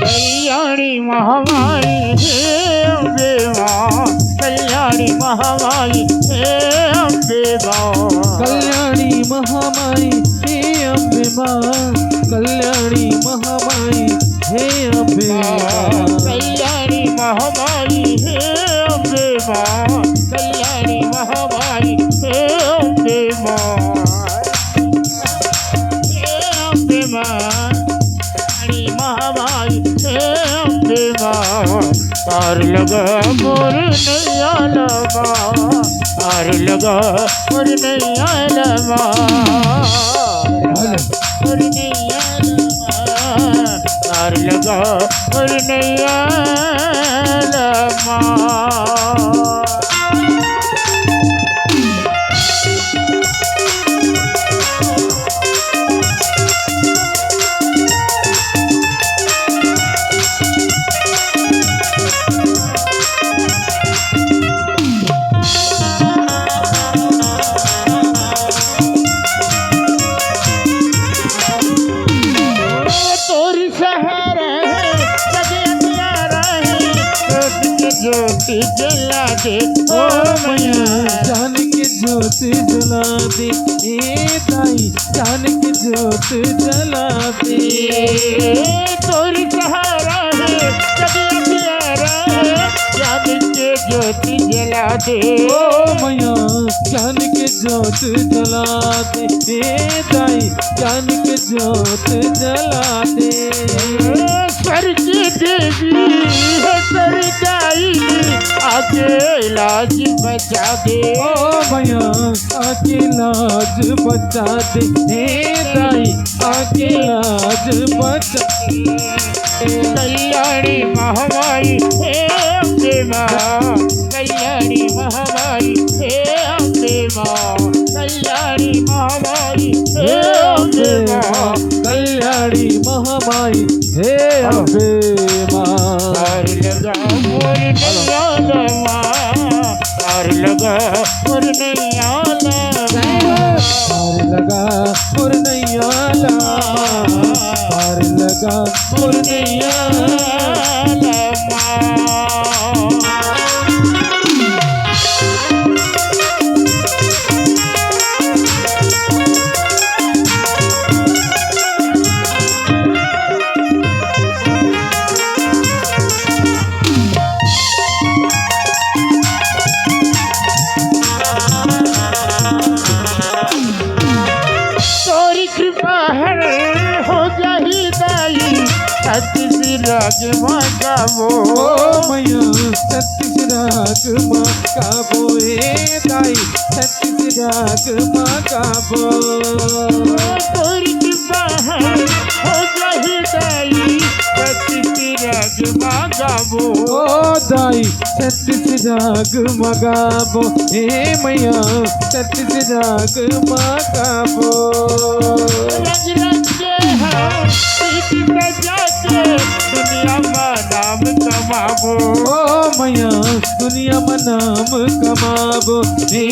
कल्याणी महामाई हे अम्बे मां, कल्याणी महामाई हे अम्बे मां, कल्याणी महामाई हे अम्बे मां, कल्याणी महामाई हे अम्बे मां, कल्याणी महामाई हे अम्बे मां, कल्याणी महामाई हे अम्बे मां, हे अम्बे मां, कल्याणी महामाई हे अम्बे मां, पार लगा मोर नैया लगा, पार लगा मोर नैया लगा, मोर नैया लगा, पार लगा मोर नैया लगा। ज्योति जला दे ओ मैया, जान के ज्योति जला दे ए ताई, जान के ज्योति जला दे, तोरी सहारा है कभी प्यारा है, जान के ज्योति जला दे ओ मैया, जान के ज्योति जला दे ए ताई, जान के ज्योति जला दे, सर की देवी है सर जाई, आके लाज बचा दे ओ मैया, आके लाज बचा दे हे ताई, आके लाज बचा दे। कल्याणी महामाई हे अम्बे मां, कल्याणी महामाई हे अम्बे मां, कल्याणी महामाई हे अम्बे मां, कल्याणी महामाई हे अम्बे मां, पार लगा मोर नैया लगा, पार लगा मोर नैया लगा, पार लगा मोर नैया लगा, पार लगा मोर नैया लगा। राग माँ वो ओ मैया, सत्य राग माँ का वो ए ताई, सत्य राग माँ का वो, तोरी की बाहर हो जाही दाई, सत्य राग माँ गावो ओ दाई, सत्य राग माँ गावो ए मैया, सत्य राग माँ गावो, रंग रंग के हम सीधी सजा के दुनिया में नाम कमावो ओ मैया, दुनिया में नाम कमावो हे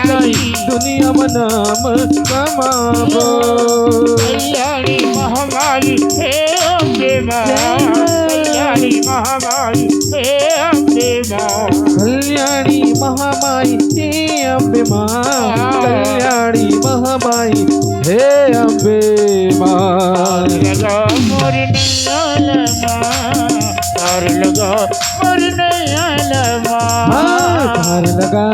ताई, दुनिया में नाम कमावो, कल्याणी महामाई हे अम्बे मां, कल्याणी महामाई हे अम्बे मां, कल्याणी महामाई हे अम्बे मां, कल्याणी महामाई हे अम्बे मां, लगा मोर नैया लगा, पार लगा मोर नैया लगा, पार लगा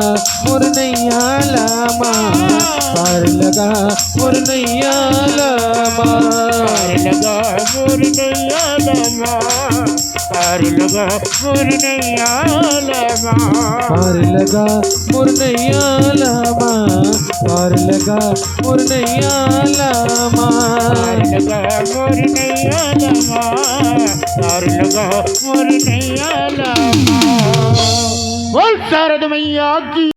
मोर नैया लगा, पार लगा मोर नैया लगा, पार लगा मोर नैया लगा, पार लगा मोर नैया लगा, पार लगा मोर नैया लगा, पार लगा मोर नैया लगा, पार लगा मोर नैया लगा, पार लगा मोर नैया लगा। बोल शारद मैया की।